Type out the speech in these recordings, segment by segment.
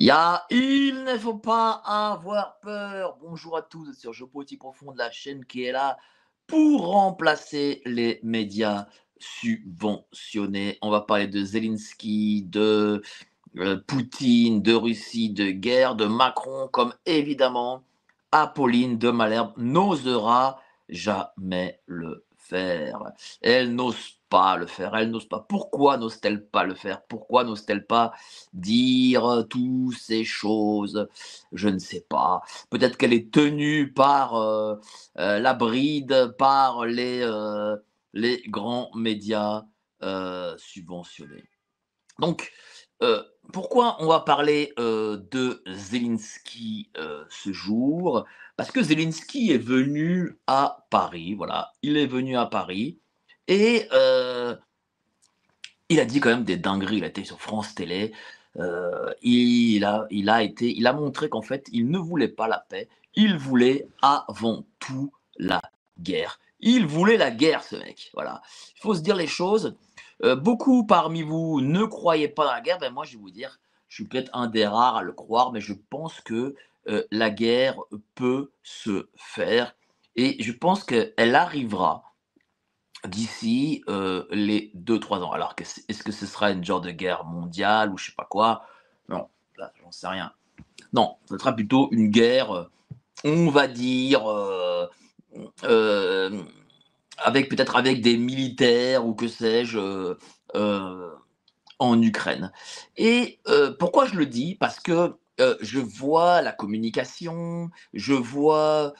Il ne faut pas avoir peur. Bonjour à tous sur Géopolitique Profonde, la chaîne qui est là pour remplacer les médias subventionnés. On va parler de Zelensky, de Poutine, de Russie, de guerre, de Macron, comme évidemment Apolline de Malherbe n'osera jamais le faire. Elle n'ose pas le faire, elle n'ose pas. Pourquoi n'ose-t-elle pas le faire? Pourquoi n'ose-t-elle pas dire toutes ces choses? Je ne sais pas. Peut-être qu'elle est tenue par la bride, par les grands médias subventionnés. Donc, pourquoi on va parler de Zelensky ce jour? Parce que Zelensky est venu à Paris, voilà, il est venu à Paris et il a dit quand même des dingueries. Il a été sur France Télé, il a montré qu'en fait, il ne voulait pas la paix, il voulait avant tout la guerre. Il voulait la guerre, ce mec, voilà. Il faut se dire les choses. Beaucoup parmi vous ne croyaient pas dans la guerre, ben moi je vais vous dire, je suis peut-être un des rares à le croire, mais je pense que la guerre peut se faire et je pense qu'elle arrivera d'ici les 2-3 ans. Alors, est-ce que ce sera une genre de guerre mondiale ou je sais pas quoi? Non, là, j'en sais rien. Non, ce sera plutôt une guerre, on va dire, euh, avec peut-être avec des militaires ou que sais-je, euh, en Ukraine. Et pourquoi je le dis? Parce que je vois la communication, je vois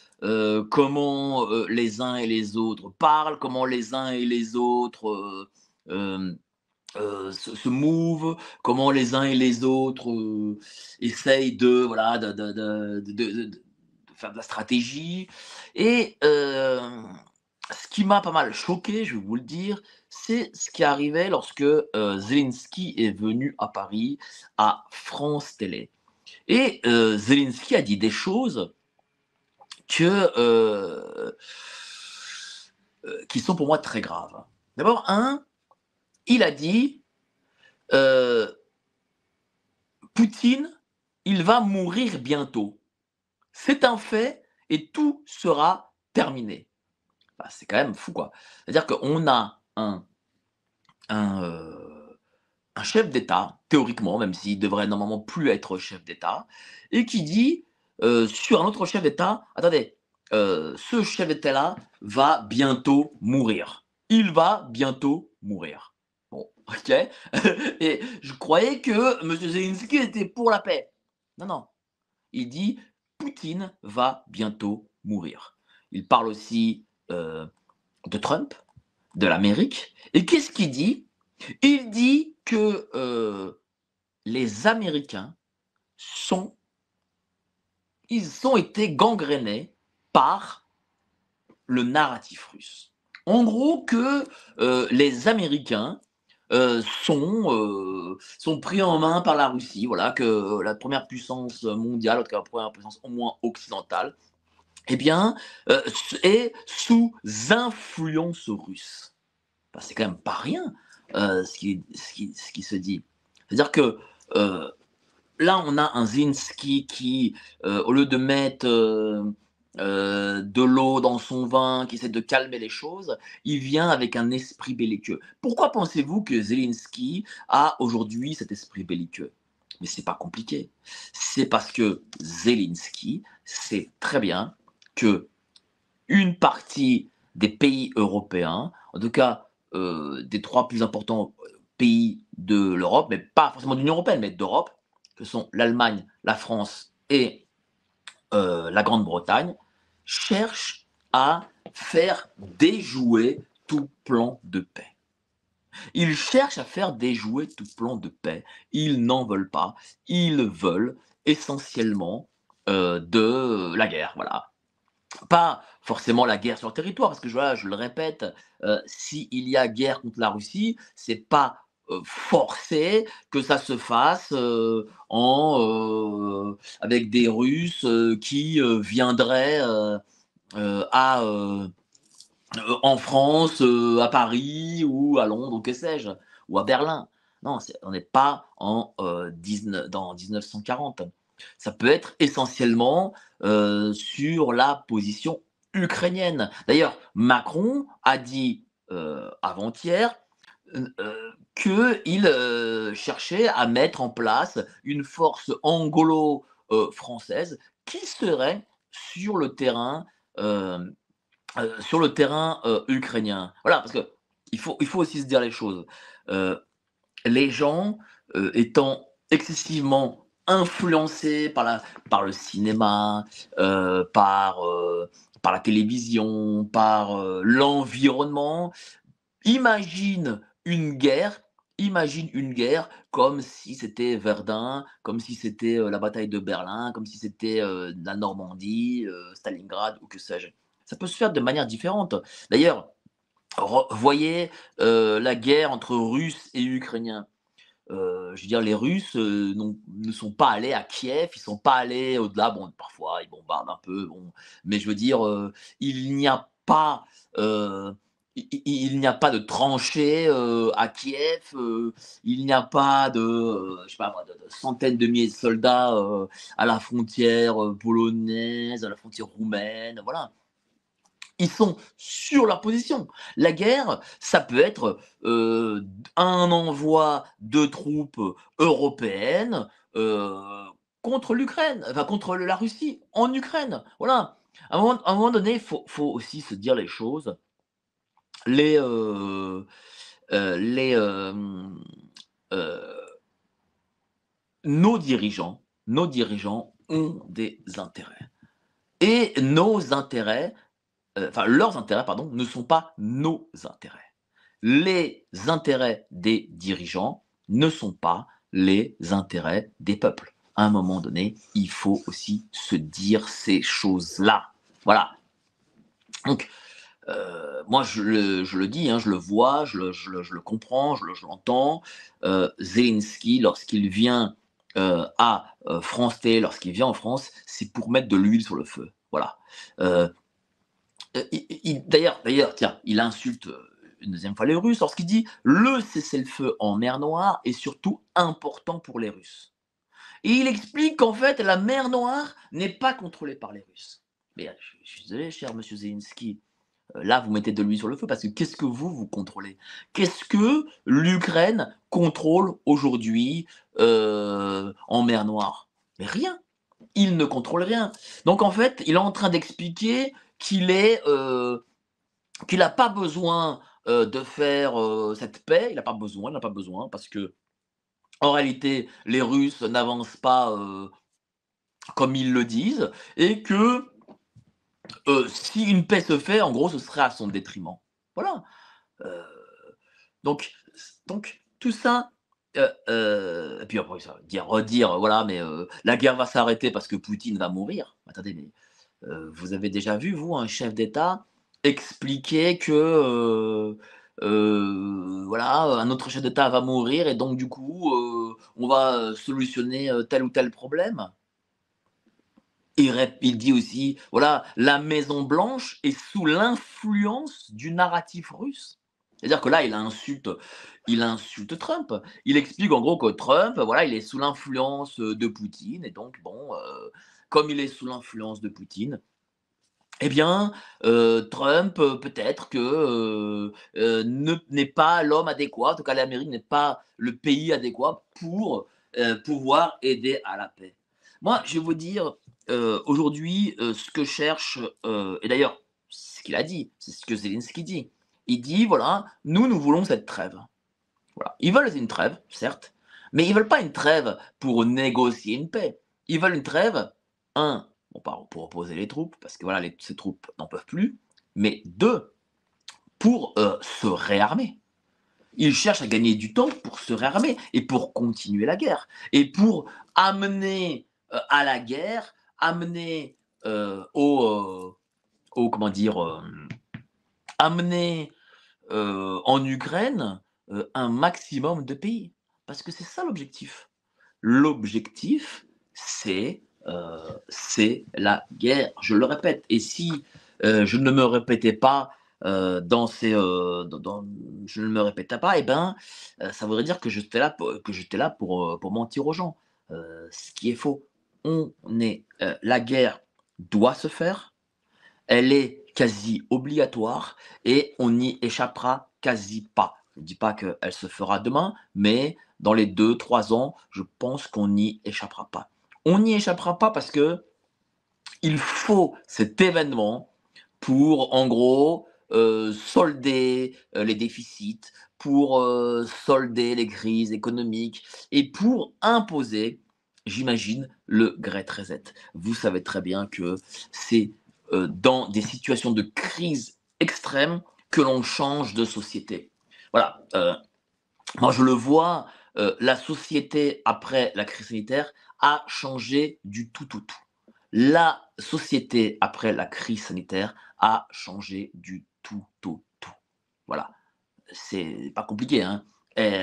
comment les uns et les autres parlent, comment les uns et les autres se move, comment les uns et les autres essayent de, voilà, de faire de la stratégie. Et ce qui m'a pas mal choqué, je vais vous le dire, c'est ce qui arrivait lorsque Zelensky est venu à Paris, à France Télé. Et Zelensky a dit des choses que, qui sont pour moi très graves. D'abord, il a dit euh, Poutine, il va mourir bientôt. C'est un fait et tout sera terminé. Bah, c'est quand même fou, quoi. C'est-à-dire qu'on a un, euh, un chef d'État, théoriquement, même s'il devrait normalement plus être chef d'État, et qui dit sur un autre chef d'État, attendez, ce chef d'État-là va bientôt mourir. Il va bientôt mourir. Bon, ok. Et je croyais que M. Zelensky était pour la paix. Non, non. Il dit Poutine va bientôt mourir. Il parle aussi de Trump, de l'Amérique. Et qu'est-ce qu'il dit? Il dit que les Américains sont, ils ont été gangrénés par le narratif russe. En gros, que les Américains sont pris en main par la Russie, voilà, que la première puissance mondiale, en tout cas la première puissance au moins occidentale, eh bien, est sous influence russe. Bah, c'est quand même pas rien ce qui se dit. C'est-à-dire que là, on a un Zelensky qui, au lieu de mettre de l'eau dans son vin, qui essaie de calmer les choses, il vient avec un esprit belliqueux. Pourquoi pensez-vous que Zelensky a aujourd'hui cet esprit belliqueux? Mais c'est pas compliqué. C'est parce que Zelensky sait très bien que une partie des pays européens, en tout cas des trois plus importants pays de l'Europe, mais pas forcément de l'Union européenne, mais d'Europe, que sont l'Allemagne, la France et la Grande-Bretagne, cherchent à faire déjouer tout plan de paix. Ils cherchent à faire déjouer tout plan de paix. Ils n'en veulent pas. Ils veulent essentiellement de la guerre. Voilà. Pas forcément la guerre sur le territoire, parce que voilà, je le répète, s'il y a guerre contre la Russie, c'est pas forcé que ça se fasse avec des Russes qui viendraient en France, à Paris ou à Londres ou que sais-je, ou à Berlin. Non, on n'est pas dans 1940. Ça peut être essentiellement sur la position ukrainienne. D'ailleurs, Macron a dit avant-hier qu'il cherchait à mettre en place une force anglo-française qui serait sur le terrain, euh, ukrainien. Voilà, parce que il faut aussi se dire les choses. Euh, les gens étant excessivement influencés par le cinéma, par la télévision, par l'environnement, imagine une guerre, imagine une guerre comme si c'était Verdun, comme si c'était la bataille de Berlin, comme si c'était la Normandie, Stalingrad ou que sais-je. Ça peut se faire de manière différente. D'ailleurs, voyez la guerre entre Russes et Ukrainiens. Je veux dire, les Russes ne sont pas allés à Kiev, ils sont pas allés au-delà. Bon, parfois, ils bombardent un peu, bon, mais je veux dire, il n'y a pas, il n'y a pas de tranchées à Kiev, il n'y a pas de, je sais pas moi, de centaines de milliers de soldats à la frontière polonaise, à la frontière roumaine, voilà. Ils sont sur leur position. La guerre, ça peut être un envoi de troupes européennes contre l'Ukraine, enfin contre la Russie en Ukraine. Voilà. À un moment donné, il faut aussi se dire les choses. Les, les, nos dirigeants ont des intérêts. Et nos intérêts, enfin leurs intérêts, pardon, ne sont pas nos intérêts. Les intérêts des dirigeants ne sont pas les intérêts des peuples. À un moment donné, il faut aussi se dire ces choses-là. Voilà. Donc, moi, je le dis, hein, je le vois, je le comprends, je l'entends. Zelensky, lorsqu'il vient à France T, lorsqu'il vient en France, c'est pour mettre de l'huile sur le feu. Voilà. Euh, D'ailleurs, tiens, il insulte une deuxième fois les Russes lorsqu'il dit le cessez-le-feu en mer Noire est surtout important pour les Russes. Et il explique qu'en fait, la mer Noire n'est pas contrôlée par les Russes. Mais je suis désolé, cher monsieur Zelensky, là, vous mettez de l'huile sur le feu parce que qu'est-ce que vous contrôlez? Qu'est-ce que l'Ukraine contrôle aujourd'hui en mer Noire? Mais rien. Il ne contrôle rien. Donc en fait, il est en train d'expliquer qu'il n'a pas besoin de faire cette paix. Il n'a pas besoin parce que en réalité, les Russes n'avancent pas comme ils le disent et que si une paix se fait, en gros, ce serait à son détriment. Voilà. Euh, donc, donc tout ça. Et puis après, ça dire, redire, voilà, mais la guerre va s'arrêter parce que Poutine va mourir. Attendez, mais vous avez déjà vu, vous, un chef d'État expliquer que voilà, un autre chef d'État va mourir et donc du coup, on va solutionner tel ou tel problème. Il dit aussi, voilà, la Maison Blanche est sous l'influence du narratif russe. C'est-à-dire que là, il insulte Trump. Il explique en gros que Trump, voilà, il est sous l'influence de Poutine et donc bon, comme il est sous l'influence de Poutine, eh bien, Trump, peut-être que n'est pas l'homme adéquat, en tout cas l'Amérique n'est pas le pays adéquat pour pouvoir aider à la paix. Moi, je vais vous dire, aujourd'hui, ce que cherche, et d'ailleurs, c'est ce qu'il a dit, c'est ce que Zelensky dit. Il dit, voilà, nous voulons cette trêve. Voilà. Ils veulent une trêve, certes, mais ils veulent pas une trêve pour négocier une paix. Ils veulent une trêve, un, bon, pour opposer les troupes, parce que voilà, ces troupes n'en peuvent plus, mais deux, pour se réarmer. Ils cherchent à gagner du temps pour se réarmer et pour continuer la guerre. Et pour amener à la guerre, amener comment dire, amener en Ukraine un maximum de pays. Parce que c'est ça l'objectif. L'objectif, c'est la guerre. Je le répète. Et si je ne me répétais pas je ne me répétais pas, et ben, ça voudrait dire que j'étais là pour mentir aux gens, ce qui est faux. La guerre doit se faire, elle est quasi obligatoire et on n'y échappera quasi pas. Je ne dis pas qu'elle se fera demain, mais dans les 2, 3 ans, je pense qu'on n'y échappera pas. On n'y échappera pas parce que il faut cet événement pour, en gros, solder les déficits, pour solder les crises économiques et pour imposer, j'imagine, le Great Reset. Vous savez très bien que c'est dans des situations de crise extrême que l'on change de société. Voilà, moi je le vois, la société après la crise sanitaire a changé du tout au tout. La société après la crise sanitaire a changé du tout au tout. Voilà, c'est pas compliqué, hein.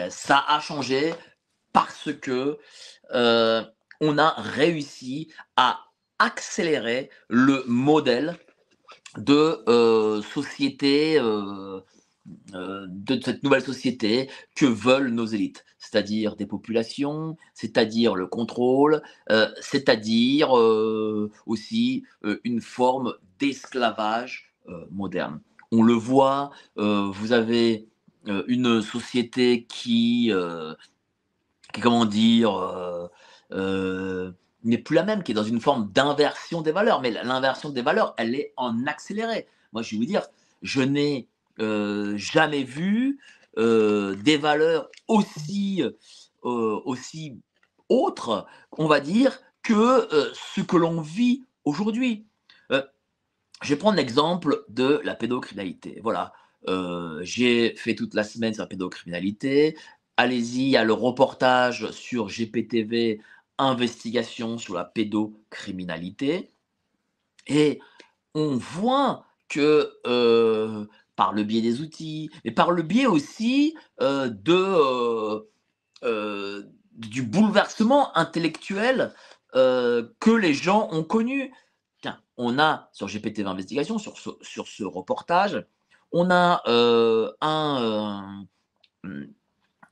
Ça a changé parce que, heu, on a réussi à accélérer le modèle de, société, de cette nouvelle société que veulent nos élites. C'est-à-dire des populations, c'est-à-dire le contrôle, c'est-à-dire aussi une forme d'esclavage moderne. On le voit, vous avez une société qui comment dire, n'est plus la même, qui est dans une forme d'inversion des valeurs. Mais l'inversion des valeurs, elle est en accéléré. Moi, je vais vous dire, je n'ai jamais vu des valeurs aussi autres, on va dire, que ce que l'on vit aujourd'hui. Euh, je vais prendre l'exemple de la pédocriminalité. Voilà, j'ai fait toute la semaine sur la pédocriminalité. Allez-y, il y a le reportage sur GPTV, investigation sur la pédocriminalité. Et on voit que par le biais des outils, mais par le biais aussi du bouleversement intellectuel que les gens ont connu. Tiens, on a sur GPT-20 Investigation, sur ce reportage, on a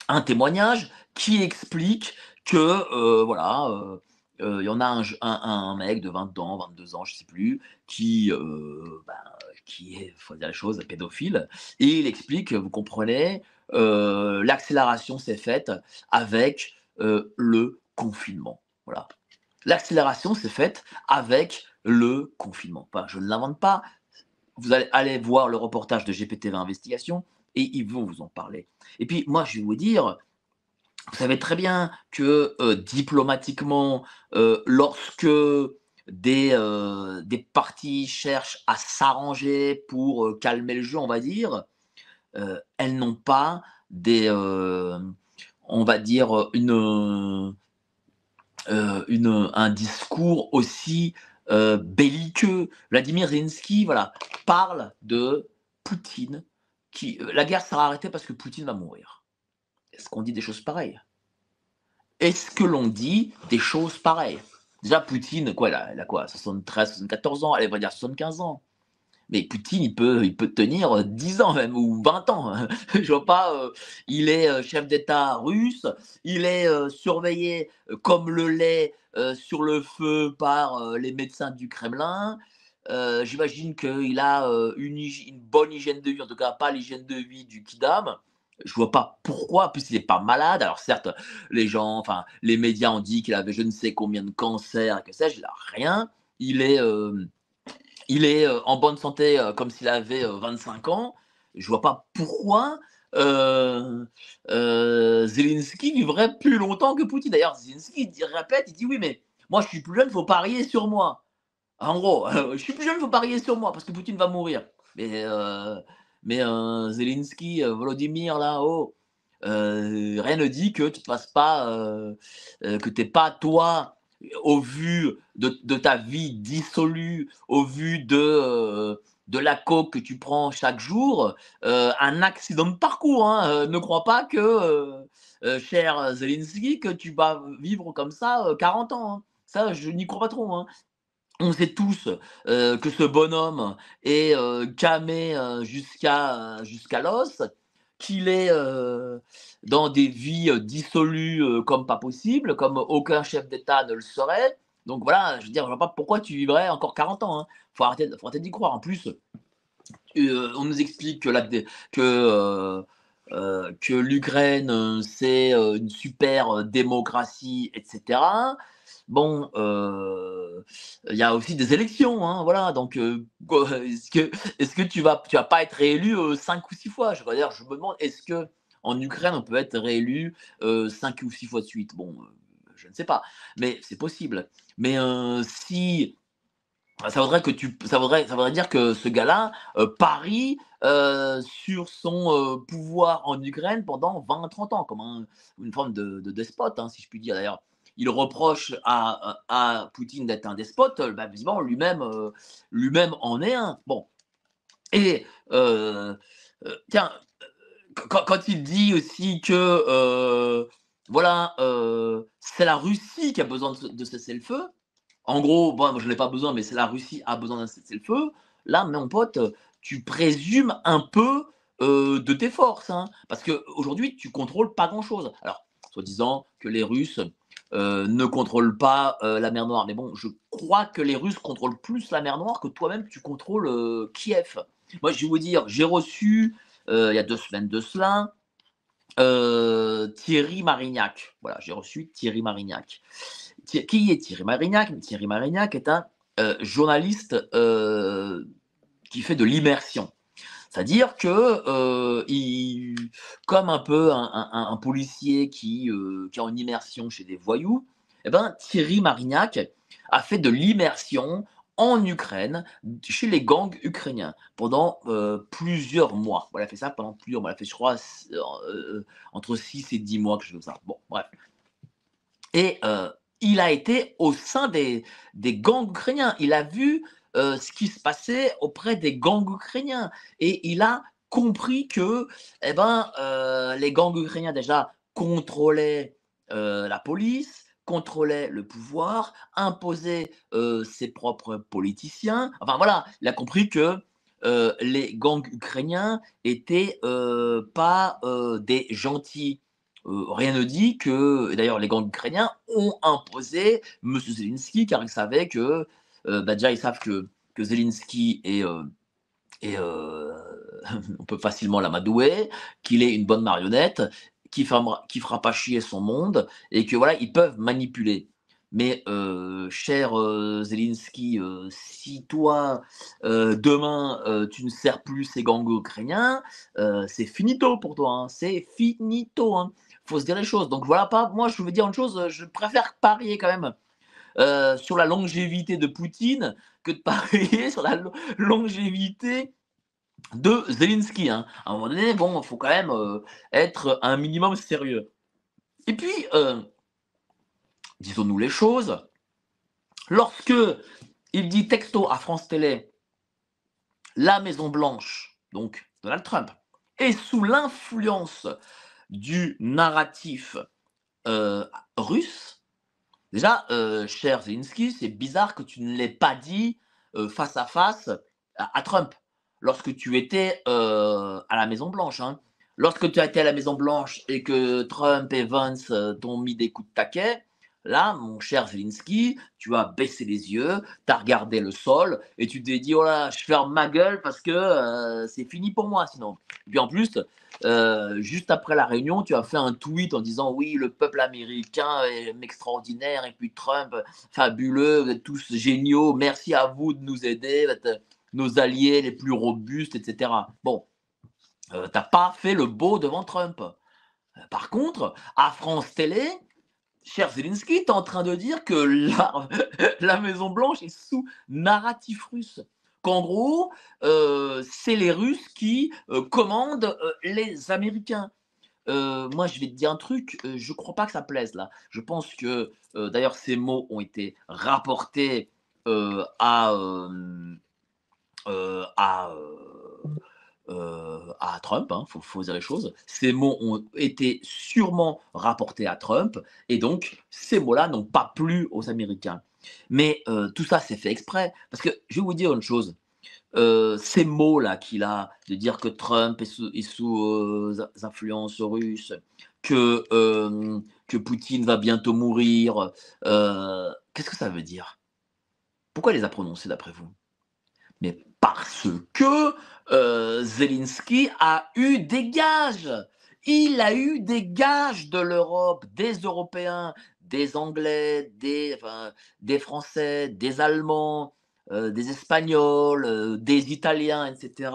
un témoignage qui explique que, voilà, il y en a un mec de 20 ans, 22 ans, je ne sais plus, qui est, il faut dire les choses, pédophile. Et il explique, vous comprenez, l'accélération s'est faite avec le confinement. Voilà. L'accélération s'est faite avec le confinement. Enfin, je ne l'invente pas. Vous allez aller voir le reportage de GPT-20 Investigation et ils vont vous en parler. Et puis, moi, je vais vous dire, vous savez très bien que diplomatiquement, lorsque des parties cherchent à s'arranger pour calmer le jeu, on va dire, elles n'ont pas on va dire, un discours aussi belliqueux. Vladimir Zelensky, voilà, parle de Poutine, la guerre sera arrêtée parce que Poutine va mourir. Est-ce qu'on dit des choses pareilles? Est-ce que l'on dit des choses pareilles? Déjà, Poutine, quoi, elle a quoi, 73, 74 ans, allez, on va dire 75 ans. Mais Poutine, il peut tenir 10 ans même, ou 20 ans. Je vois pas, il est chef d'État russe, il est surveillé comme le lait sur le feu par les médecins du Kremlin. J'imagine qu'il a une bonne hygiène de vie, en tout cas pas l'hygiène de vie du Kidam. Je vois pas pourquoi, en plus il n'est pas malade. Alors certes, les médias ont dit qu'il avait je ne sais combien de cancers, que sais-je, il n'a rien. Il est, en bonne santé comme s'il avait 25 ans. Je vois pas pourquoi Zelensky vivrait plus longtemps que Poutine. D'ailleurs, Zelensky répète, il dit oui, mais moi je suis plus jeune, il faut parier sur moi. En gros, je suis plus jeune, il faut parier sur moi parce que Poutine va mourir. Mais Zelensky, Volodymyr, là, oh, rien ne dit que tu ne fasses pas, que tu n'es pas toi, au vu de ta vie dissolue, au vu de la coke que tu prends chaque jour, un accident de parcours. Hein. Ne crois pas que, cher Zelensky, que tu vas vivre comme ça 40 ans. Hein. Ça, je n'y crois pas trop. Hein. On sait tous, que ce bonhomme est, camé, jusqu'à l'os, qu'il est, dans des vies, dissolues, comme pas possible, comme aucun chef d'État ne le serait. Donc voilà, je veux dire, je vois pas pourquoi tu vivrais encore 40 ans, hein. Faut arrêter d'y croire. En plus, on nous explique que l'Ukraine, c'est, une super, démocratie et cetera. Bon, il y a aussi des élections, hein, voilà, donc quoi est-ce que tu vas pas être réélu, 5 ou 6 fois? Je veux dire, je me demande, est-ce qu'en Ukraine, on peut être réélu, 5 ou 6 fois de suite? Bon, je ne sais pas, mais c'est possible. Mais si ça voudrait dire que ce gars-là, parie, sur son, pouvoir en Ukraine pendant 20-30 ans, comme une forme de despote, hein, si je puis dire. D'ailleurs, il reproche à Poutine d'être un despote, bah, visiblement lui-même en est un. Bon, et tiens, quand il dit aussi que, voilà, c'est la Russie qui a besoin de cesser le feu, en gros, bon, moi, je n'en ai pas besoin, mais c'est la Russie a besoin d'un cessez-le-feu. Là, mon pote, tu présumes un peu, de tes forces, hein, parce qu'aujourd'hui, tu contrôles pas grand-chose. Alors, soi-disant que les Russes, ne contrôlent pas, la mer Noire, mais bon, je crois que les Russes contrôlent plus la mer Noire que toi-même tu contrôles, Kiev. Moi, je vais vous dire, j'ai reçu, il y a 2 semaines de cela, Thierry Marignac. Voilà, j'ai reçu Thierry Marignac. Qui est Thierry Marignac? Thierry Marignac est un, journaliste, qui fait de l'immersion. C'est-à-dire que, comme un peu un policier qui est en immersion chez des voyous, et ben, Thierry Marignac a fait de l'immersion en Ukraine, chez les gangs ukrainiens, pendant, plusieurs mois. Voilà, il a fait ça pendant plusieurs mois. Il a fait, je crois, entre 6 et 10 mois, quelque chose comme ça. Bon, bref. Et il a été au sein des gangs ukrainiens. Il a vu, ce qui se passait auprès des gangs ukrainiens et il a compris que, eh ben, les gangs ukrainiens déjà contrôlaient, la police, contrôlaient le pouvoir, imposaient, ses propres politiciens. Enfin voilà, il a compris que, les gangs ukrainiens étaient, pas, des gentils. Rien ne dit que, et d'ailleurs les gangs ukrainiens ont imposé Monsieur Zelensky, car ils savaient que, bah, déjà ils savent que Zelensky on peut facilement l'amadouer, qu'il est une bonne marionnette, qui fera pas chier son monde et que voilà, ils peuvent manipuler. Mais cher, Zelensky, si toi, demain, tu ne sers plus ces gangs ukrainiens, c'est finito pour toi, hein, c'est finito, hein. Faut se dire les choses. Donc voilà, pas moi je veux dire une chose, je préfère parier quand même, sur la longévité de Poutine que de parier sur la longévité de Zelensky, hein. À un moment donné, bon, il faut quand même, être un minimum sérieux. Et puis, disons-nous les choses, lorsque il dit texto à France Télé: «La Maison Blanche», donc Donald Trump, est sous l'influence du narratif, russe. Déjà, cher Zelensky, c'est bizarre que tu ne l'aies pas dit, face à face à Trump, lorsque tu étais, à la Maison Blanche, hein. Lorsque tu as été à la Maison Blanche et que Trump et Vance, t'ont mis des coups de taquet, là, mon cher Zelensky, tu as baissé les yeux, tu as regardé le sol et tu t'es dit: «Oh là, je ferme ma gueule parce que, c'est fini pour moi sinon». Et puis en plus, juste après la réunion, tu as fait un tweet en disant: «Oui, le peuple américain est extraordinaire et puis Trump, fabuleux, vous êtes tous géniaux, merci à vous de nous aider, vous êtes nos alliés les plus robustes» et cetera. Bon, tu pas fait le beau devant Trump. Par contre, à France Télé, cher Zelensky, tu es en train de dire que la la Maison Blanche est sous narratif russe. Qu'en gros, c'est les Russes qui, commandent, les Américains. Moi, je vais te dire un truc, je crois pas que ça plaise là. Je pense que, d'ailleurs ces mots ont été rapportés, à, à, à Trump, hein, faut dire les choses. Ces mots ont été sûrement rapportés à Trump et donc ces mots-là n'ont pas plu aux Américains. Mais tout ça, c'est fait exprès parce que je vais vous dire une chose, ces mots-là qu'il a, de dire que Trump est sous influence russe, que Poutine va bientôt mourir, qu'est-ce que ça veut dire? Pourquoi il les a prononcés d'après vous? Mais parce que Zelensky a eu des gages. Il a eu des gages de l'Europe, des Européens, des Anglais, des Français, des Allemands, des Espagnols, des Italiens, etc.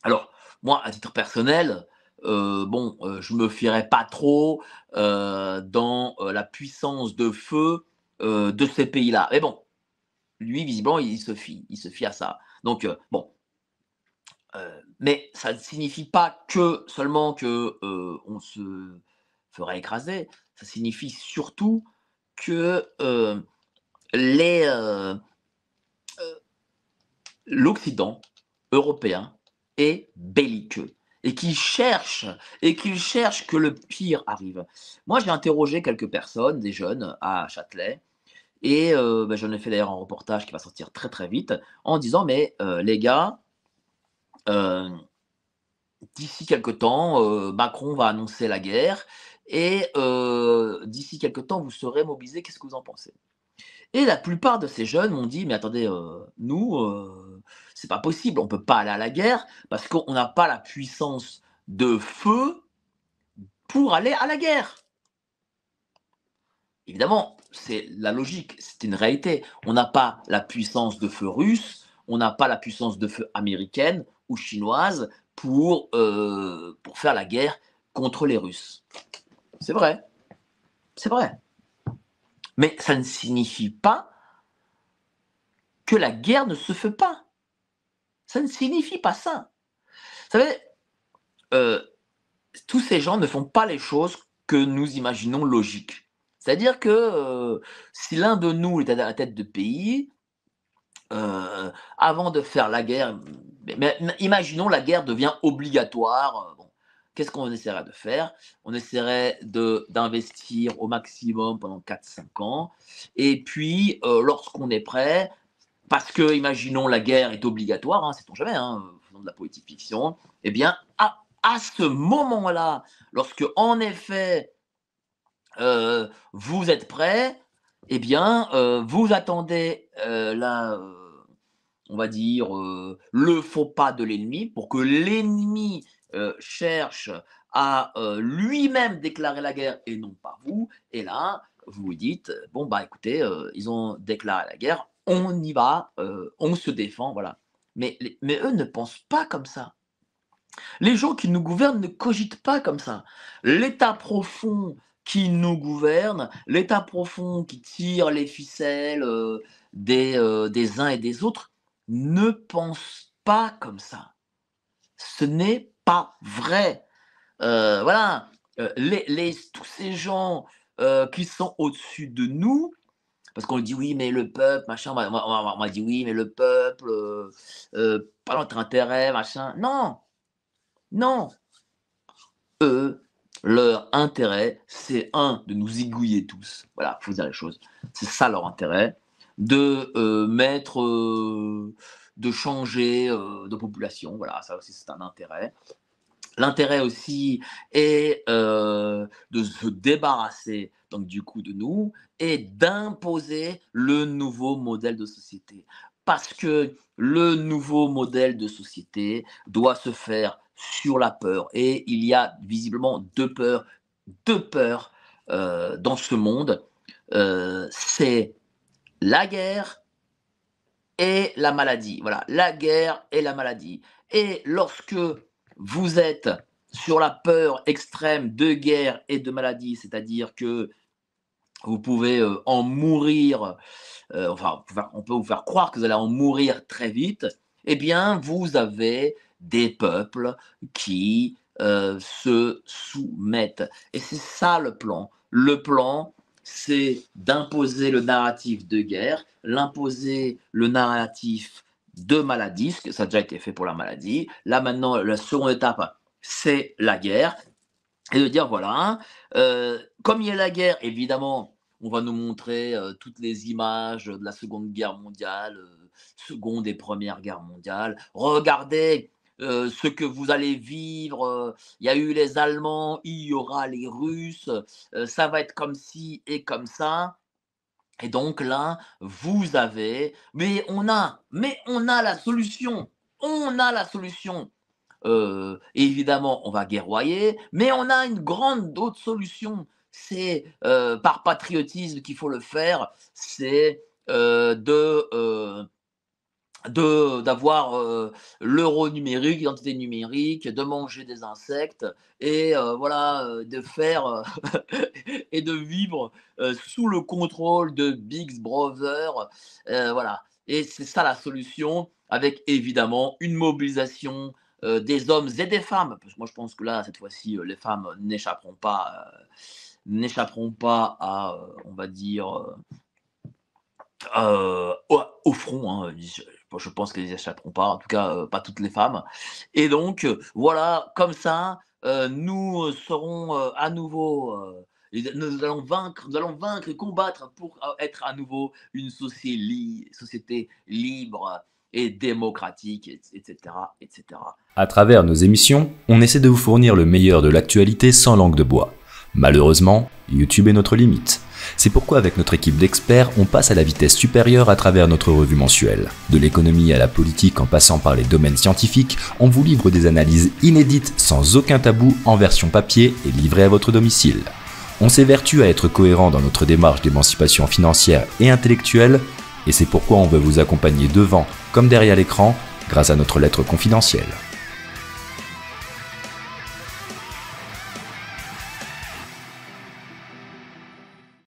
Alors, moi, à titre personnel, bon, je me fierais pas trop dans la puissance de feu de ces pays-là. Mais bon, lui, visiblement, il se fie à ça. Donc, bon, mais ça ne signifie pas que seulement que on se ferait écraser. Ça signifie surtout que les, l'Occident européen est belliqueux et qu'il cherche que le pire arrive. Moi, j'ai interrogé quelques personnes, des jeunes à Châtelet, et j'en ai fait d'ailleurs un reportage qui va sortir très très vite, en disant mais les gars, euh, d'ici quelque temps, Macron va annoncer la guerre et d'ici quelque temps, vous serez mobilisés. Qu'est-ce que vous en pensez? Et la plupart de ces jeunes m'ont dit: «Mais attendez, nous, c'est pas possible, on peut pas aller à la guerre parce qu'on n'a pas la puissance de feu pour aller à la guerre». Évidemment, c'est la logique, c'est une réalité. On n'a pas la puissance de feu russe, on n'a pas la puissance de feu américaine ou chinoise pour faire la guerre contre les Russes. C'est vrai, c'est vrai. Mais ça ne signifie pas que la guerre ne se fait pas. Ça ne signifie pas ça. Vous savez, euh, tous ces gens ne font pas les choses que nous imaginons logiques. C'est-à-dire que si l'un de nous est à la tête de pays, avant de faire la guerre, mais imaginons la guerre devient obligatoire. Bon, qu'est-ce qu'on essaierait de faire? On essaierait d'investir au maximum pendant 4-5 ans. Et puis, lorsqu'on est prêt, parce que, imaginons, la guerre est obligatoire, hein, sait-on jamais, hein, faisons de la politique fiction, eh bien, à ce moment-là, lorsque, en effet, vous êtes prêt, eh bien, vous attendez on va dire, le faux pas de l'ennemi pour que l'ennemi cherche à lui-même déclarer la guerre et non pas vous. Et là, vous vous dites, bon, bah écoutez, ils ont déclaré la guerre, on y va, on se défend, voilà. Mais eux ne pensent pas comme ça. Les gens qui nous gouvernent ne cogitent pas comme ça. L'État profond qui nous gouverne, l'État profond qui tire les ficelles des uns et des autres, ne pense pas comme ça. Ce n'est pas vrai. Voilà, tous ces gens qui sont au-dessus de nous, parce qu'on dit oui, mais le peuple, machin, on m'a dit oui, mais le peuple, pas notre intérêt, machin. Non, non, eux, leur intérêt, c'est de nous zigouiller tous. Voilà, il faut dire les choses. C'est ça leur intérêt, de changer de population. Voilà, ça aussi, c'est un intérêt. L'intérêt aussi est de se débarrasser donc du coup de nous et d'imposer le nouveau modèle de société. Parce que le nouveau modèle de société doit se faire sur la peur. Et il y a visiblement deux peurs dans ce monde. C'est la guerre et la maladie. Voilà, la guerre et la maladie. Et lorsque vous êtes sur la peur extrême de guerre et de maladie, c'est-à-dire que vous pouvez en mourir, enfin, on peut vous faire croire que vous allez en mourir très vite, eh bien, vous avez des peuples qui se soumettent. Et c'est ça le plan. Le plan, c'est d'imposer le narratif de guerre, l'imposer le narratif de maladie, parce que ça a déjà été fait pour la maladie. Là, maintenant, la seconde étape, c'est la guerre. Et de dire, voilà, comme il y a la guerre, évidemment, on va nous montrer toutes les images de la Seconde Guerre mondiale, Seconde et Première Guerre mondiale. Regardez ce que vous allez vivre. Il y a eu les Allemands, il y aura les Russes. Ça va être comme ci et comme ça. Et donc là, vous avez, mais on a la solution. On a la solution. Évidemment, on va guerroyer, mais on a une grande autre solution. C'est par patriotisme qu'il faut le faire. C'est d'avoir l'euro numérique, l'identité numérique, de manger des insectes et voilà, de faire et de vivre sous le contrôle de Big Brother. Voilà. Et c'est ça la solution, avec évidemment une mobilisation des hommes et des femmes. Parce que moi, je pense que là, cette fois-ci, les femmes n'échapperont pas à, on va dire, au front. Hein. Je pense qu'elles n'y échapperont pas, en tout cas, pas toutes les femmes. Et donc, voilà, comme ça, nous serons à nouveau. Nous allons vaincre et combattre pour être à nouveau une société libre et démocratique, etc., etc. À travers nos émissions, on essaie de vous fournir le meilleur de l'actualité sans langue de bois. Malheureusement, YouTube est notre limite. C'est pourquoi avec notre équipe d'experts, on passe à la vitesse supérieure à travers notre revue mensuelle. De l'économie à la politique en passant par les domaines scientifiques, on vous livre des analyses inédites sans aucun tabou en version papier et livrées à votre domicile. On s'évertue à être cohérent dans notre démarche d'émancipation financière et intellectuelle, et c'est pourquoi on veut vous accompagner devant comme derrière l'écran grâce à notre lettre confidentielle.